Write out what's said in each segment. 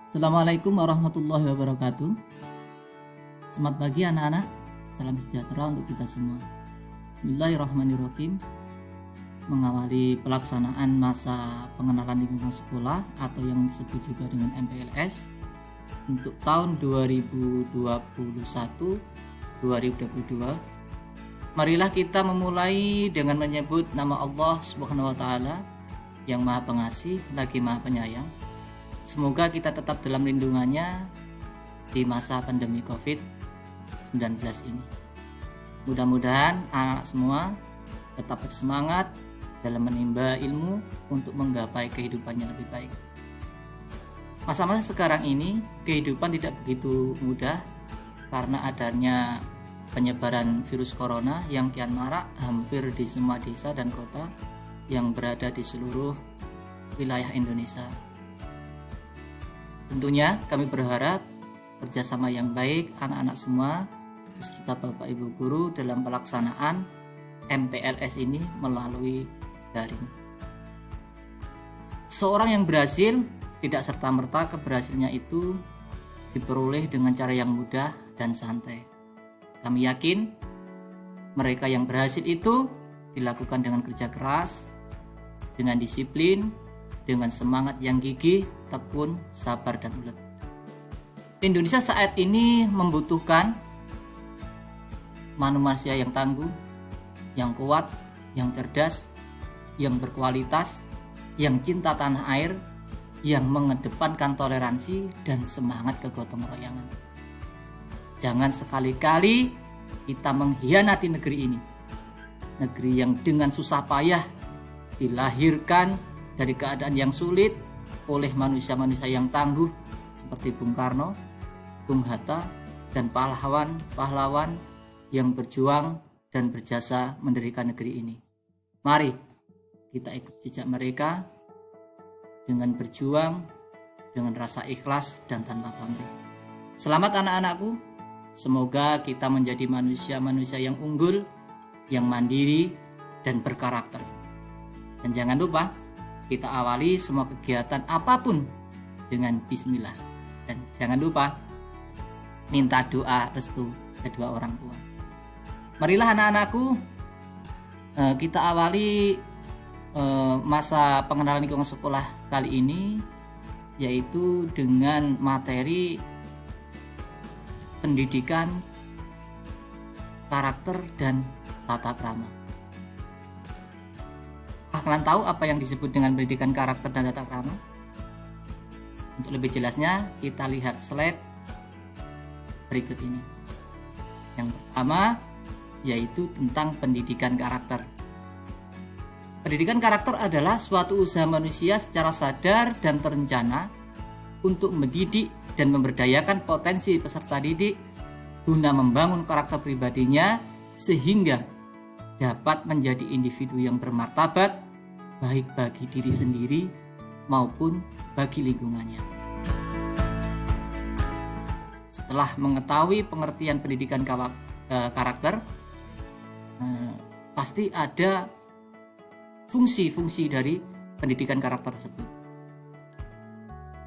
Assalamualaikum warahmatullahi wabarakatuh. Selamat pagi anak-anak. Salam sejahtera untuk kita semua. Bismillahirrahmanirrahim. Mengawali pelaksanaan masa pengenalan lingkungan sekolah atau yang disebut juga dengan MPLS untuk tahun 2021-2022. Marilah kita memulai dengan menyebut nama Allah Subhanahu wa taala yang Maha Pengasih lagi Maha Penyayang. Semoga kita tetap dalam lindungannya di masa pandemi COVID-19 ini. Mudah-mudahan anak semua tetap bersemangat dalam menimba ilmu untuk menggapai kehidupan yang lebih baik. Masa-masa sekarang ini kehidupan tidak begitu mudah karena adanya penyebaran virus corona yang kian marak hampir di semua desa dan kota yang berada di seluruh wilayah Indonesia. Tentunya kami berharap kerjasama yang baik anak-anak semua beserta Bapak Ibu Guru dalam pelaksanaan MPLS ini melalui daring. Seorang yang berhasil tidak serta-merta keberhasilannya itu diperoleh dengan cara yang mudah dan santai. Kami yakin mereka yang berhasil itu dilakukan dengan kerja keras, dengan disiplin, dengan semangat yang gigih, tekun, sabar, dan ulet. Indonesia saat ini membutuhkan manusia yang tangguh, yang kuat, yang cerdas, yang berkualitas, yang cinta tanah air, yang mengedepankan toleransi dan semangat kegotong royongan. Jangan sekali-kali kita mengkhianati negeri ini. Negeri yang dengan susah payah dilahirkan dari keadaan yang sulit oleh manusia-manusia yang tangguh seperti Bung Karno, Bung Hatta, dan pahlawan-pahlawan yang berjuang dan berjasa mendirikan negeri ini. Mari kita ikut jejak mereka dengan berjuang, dengan rasa ikhlas dan tanpa pamrih. Selamat anak-anakku, semoga kita menjadi manusia-manusia yang unggul, yang mandiri, dan berkarakter. Dan jangan lupa, kita awali semua kegiatan apapun dengan bismillah. Dan jangan lupa minta doa restu kedua orang tua. Marilah anak-anakku, kita awali masa pengenalan lingkungan sekolah kali ini yaitu dengan materi pendidikan karakter dan tata krama. Kalian tahu apa yang disebut dengan pendidikan karakter dan tata krama? Untuk lebih jelasnya, kita lihat slide berikut ini. Yang pertama, yaitu tentang pendidikan karakter. Pendidikan karakter adalah suatu usaha manusia secara sadar dan terencana untuk mendidik dan memberdayakan potensi peserta didik guna membangun karakter pribadinya sehingga dapat menjadi individu yang bermartabat baik bagi diri sendiri maupun bagi lingkungannya. Setelah mengetahui pengertian pendidikan karakter, pasti ada fungsi-fungsi dari pendidikan karakter tersebut.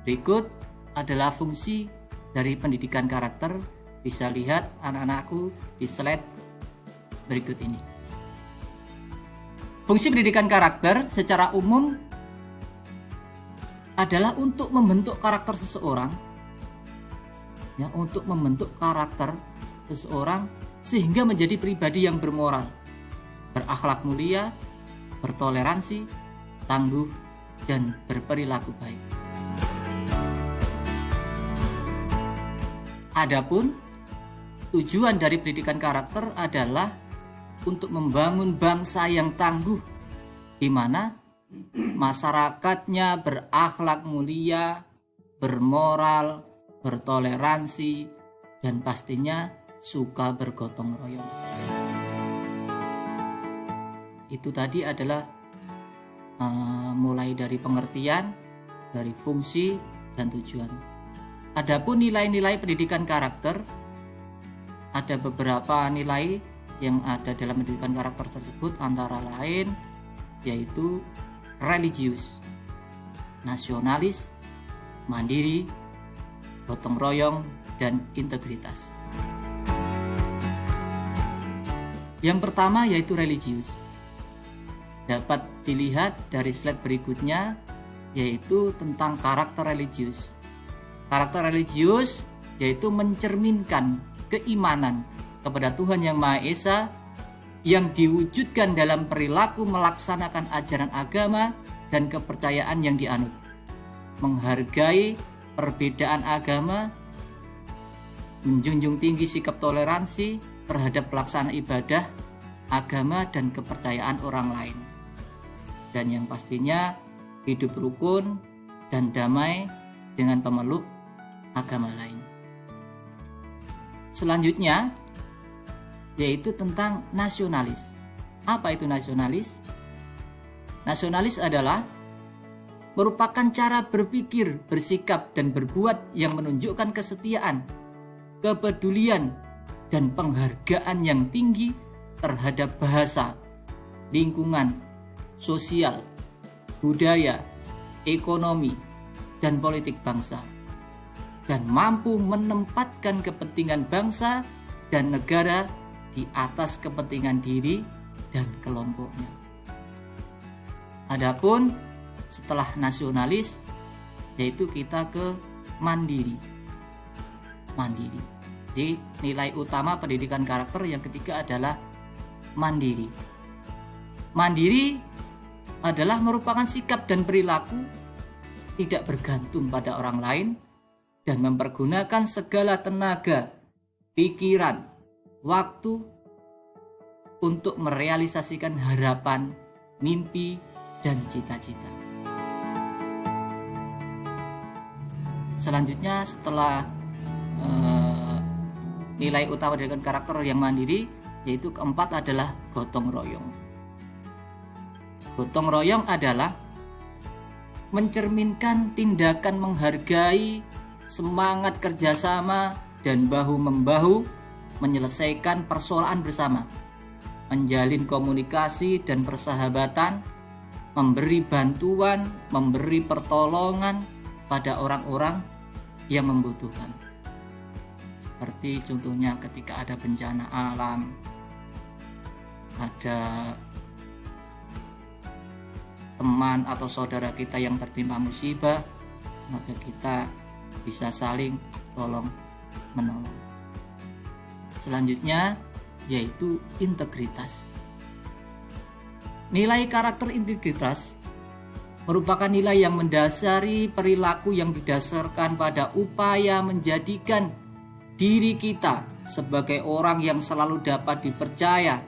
Berikut adalah fungsi dari pendidikan karakter. Bisa lihat anak-anakku di slide berikut ini. Fungsi pendidikan karakter secara umum adalah untuk membentuk karakter seseorang, ya, untuk membentuk karakter seseorang sehingga menjadi pribadi yang bermoral, berakhlak mulia, bertoleransi, tangguh, dan berperilaku baik. Adapun tujuan dari pendidikan karakter adalah untuk membangun bangsa yang tangguh, di mana masyarakatnya berakhlak mulia, bermoral, bertoleransi, dan pastinya suka bergotong royong. Itu tadi adalah mulai dari pengertian, dari fungsi, dan tujuan. Adapun nilai-nilai pendidikan karakter, ada beberapa nilai yang ada dalam pendidikan karakter tersebut, antara lain yaitu religius, nasionalis, mandiri, gotong royong, dan integritas. Yang pertama yaitu religius. Dapat dilihat dari slide berikutnya, yaitu tentang karakter religius. Karakter religius yaitu mencerminkan keimanan kepada Tuhan Yang Maha Esa yang diwujudkan dalam perilaku melaksanakan ajaran agama dan kepercayaan yang dianut. Menghargai perbedaan agama, menjunjung tinggi sikap toleransi terhadap pelaksanaan ibadah, agama, dan kepercayaan orang lain. Dan yang pastinya hidup rukun dan damai dengan pemeluk agama lain. Selanjutnya yaitu tentang nasionalis. Apa itu nasionalis? Nasionalis adalah merupakan cara berpikir, bersikap, dan berbuat yang menunjukkan kesetiaan, kepedulian, dan penghargaan yang tinggi terhadap bahasa, lingkungan, sosial, budaya, ekonomi, dan politik bangsa, dan mampu menempatkan kepentingan bangsa dan negara di atas kepentingan diri dan kelompoknya. Adapun setelah nasionalis, yaitu kita ke mandiri. Mandiri. Jadi nilai utama pendidikan karakter yang ketiga adalah mandiri. Mandiri adalah merupakan sikap dan perilaku tidak bergantung pada orang lain dan mempergunakan segala tenaga, pikiran, waktu untuk merealisasikan harapan, mimpi, dan cita-cita. Selanjutnya setelah nilai utama dengan karakter yang mandiri, yaitu keempat adalah gotong royong. Gotong royong adalah mencerminkan tindakan menghargai, semangat kerjasama, dan bahu-membahu menyelesaikan persoalan bersama, menjalin komunikasi dan persahabatan, memberi bantuan, memberi pertolongan pada orang-orang yang membutuhkan. Seperti contohnya ketika ada bencana alam, ada teman atau saudara kita yang tertimpa musibah, maka kita bisa saling tolong menolong. Selanjutnya yaitu integritas. Nilai karakter integritas merupakan nilai yang mendasari perilaku yang didasarkan pada upaya menjadikan diri kita sebagai orang yang selalu dapat dipercaya,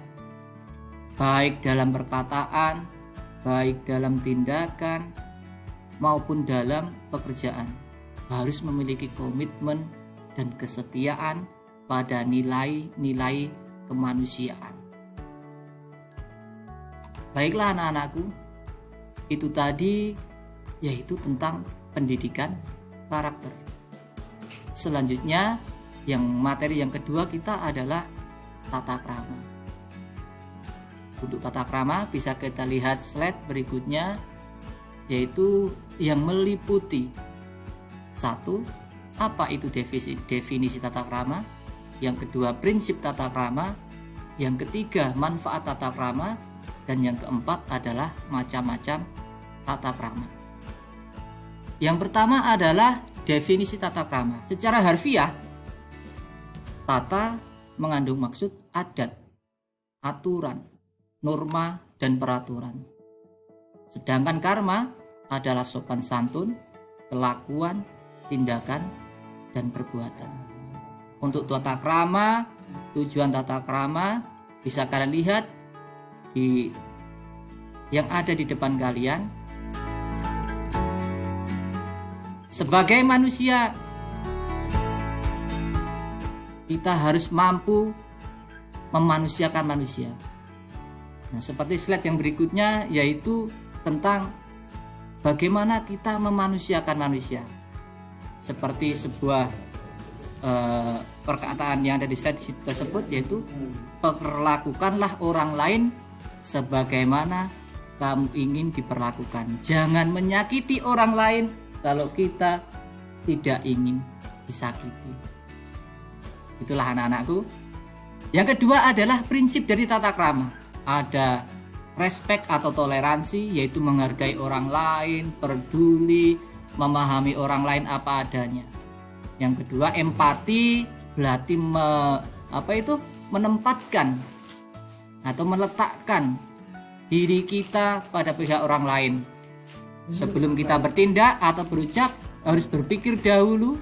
baik dalam perkataan, baik dalam tindakan, maupun dalam pekerjaan. Harus memiliki komitmen dan kesetiaan pada nilai-nilai kemanusiaan. Baiklah anak-anakku, itu tadi yaitu tentang pendidikan karakter. Selanjutnya, materi yang kedua kita adalah tata krama. Untuk tata krama bisa kita lihat slide berikutnya, yaitu yang meliputi 1. Apa itu definisi tata krama? Yang kedua, prinsip tata krama. Yang ketiga, manfaat tata krama. Dan yang keempat adalah macam-macam tata krama. Yang pertama adalah definisi tata krama. Secara harfiah, tata mengandung maksud adat, aturan, norma, dan peraturan. Sedangkan karma adalah sopan santun, kelakuan, tindakan, dan perbuatan. Untuk tata krama, tujuan tata krama bisa kalian lihat yang ada di depan kalian. Sebagai manusia, kita harus mampu memanusiakan manusia. Nah, seperti slide yang berikutnya, yaitu tentang bagaimana kita memanusiakan manusia. Seperti sebuah perkataan yang ada di slide tersebut, yaitu perlakukanlah orang lain sebagaimana kamu ingin diperlakukan. Jangan menyakiti orang lain kalau kita tidak ingin disakiti. Itulah anak-anakku. Yang kedua adalah prinsip dari tata krama. Ada respect atau toleransi, yaitu menghargai orang lain, peduli, memahami orang lain apa adanya. Yang kedua empati, berarti menempatkan atau meletakkan diri kita pada pihak orang lain. Sebelum kita bertindak atau berucap, harus berpikir dahulu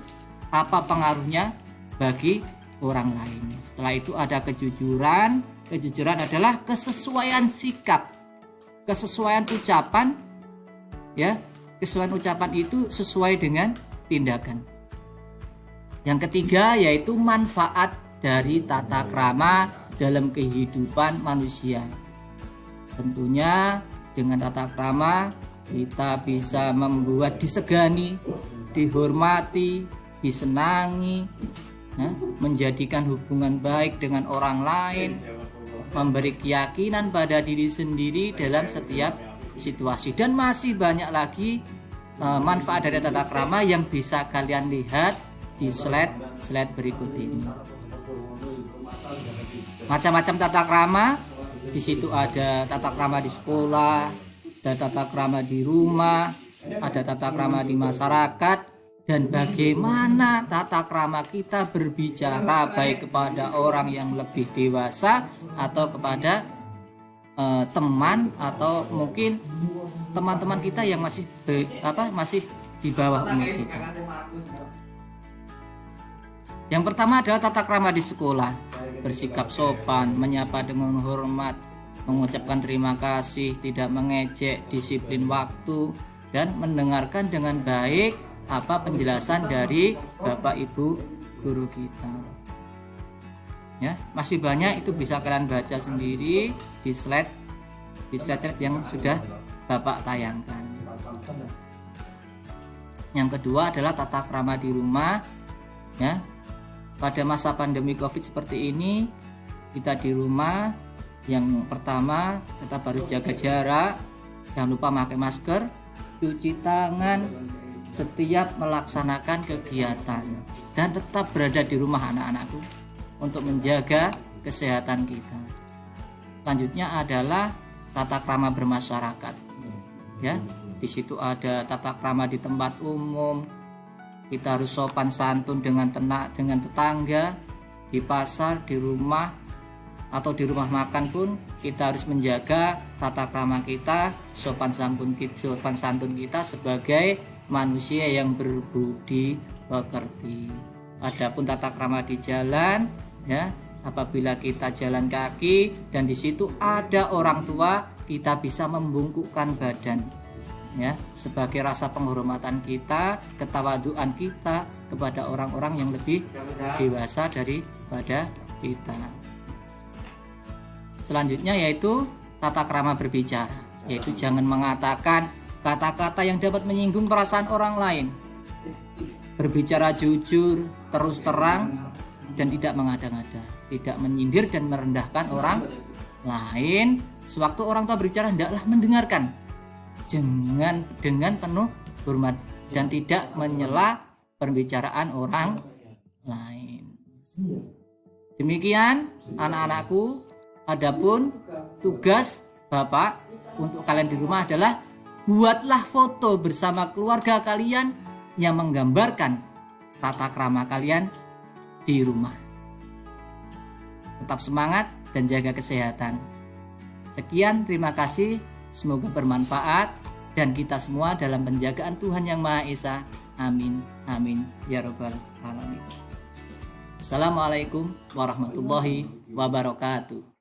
apa pengaruhnya bagi orang lain. Setelah itu ada kejujuran. Kejujuran adalah kesesuaian sikap, kesesuaian ucapan, ya, kesesuaian ucapan itu sesuai dengan tindakan. Yang ketiga yaitu manfaat dari tata krama dalam kehidupan manusia. Tentunya dengan tata krama kita bisa membuat disegani, dihormati, disenangi, ya, menjadikan hubungan baik dengan orang lain, memberi keyakinan pada diri sendiri dalam setiap situasi. Dan masih banyak lagi manfaat dari tata krama yang bisa kalian lihat di slide berikut ini. Macam-macam tata krama, di situ ada tata krama di sekolah, ada tata krama di rumah, ada tata krama di masyarakat, dan bagaimana tata krama kita berbicara baik kepada orang yang lebih dewasa atau kepada teman atau mungkin teman-teman kita yang masih di bawah umur kita. Yang pertama adalah tata krama di sekolah. Bersikap sopan, menyapa dengan hormat, mengucapkan terima kasih, tidak mengejek, disiplin waktu, dan mendengarkan dengan baik apa penjelasan dari Bapak Ibu guru kita. Ya, masih banyak, itu bisa kalian baca sendiri di slide yang sudah Bapak tayangkan. Yang kedua adalah tata krama di rumah. Ya, pada masa pandemi Covid seperti ini, kita di rumah, yang pertama tetap harus jaga jarak, jangan lupa pakai masker, cuci tangan setiap melaksanakan kegiatan, dan tetap berada di rumah anak-anakku untuk menjaga kesehatan kita. Selanjutnya adalah tata krama bermasyarakat. Ya, di situ ada tata krama di tempat umum. Kita harus sopan santun dengan tetangga, di pasar, di rumah, atau di rumah makan pun kita harus menjaga tata krama kita, sopan santun kita sebagai manusia yang berbudi pekerti. Adapun tata krama di jalan, ya, apabila kita jalan kaki dan di situ ada orang tua, kita bisa membungkukkan badan, ya, sebagai rasa penghormatan kita, ketawaduan kita kepada orang-orang yang lebih dewasa daripada kita. Selanjutnya yaitu tata krama berbicara, yaitu jangan mengatakan kata-kata yang dapat menyinggung perasaan orang lain. Berbicara jujur, terus terang, dan tidak mengada-ngada, tidak menyindir dan merendahkan orang lain. Sewaktu orang tua berbicara, hendaklah mendengarkan dengan penuh hormat dan tidak menyela pembicaraan orang lain. Demikian anak-anakku, adapun tugas Bapak untuk kalian di rumah adalah buatlah foto bersama keluarga kalian yang menggambarkan tata krama kalian di rumah. Tetap semangat dan jaga kesehatan. Sekian, terima kasih. Semoga bermanfaat dan kita semua dalam penjagaan Tuhan Yang Maha Esa. Amin. Amin. Ya Rabbal Alamin. Assalamualaikum warahmatullahi wabarakatuh.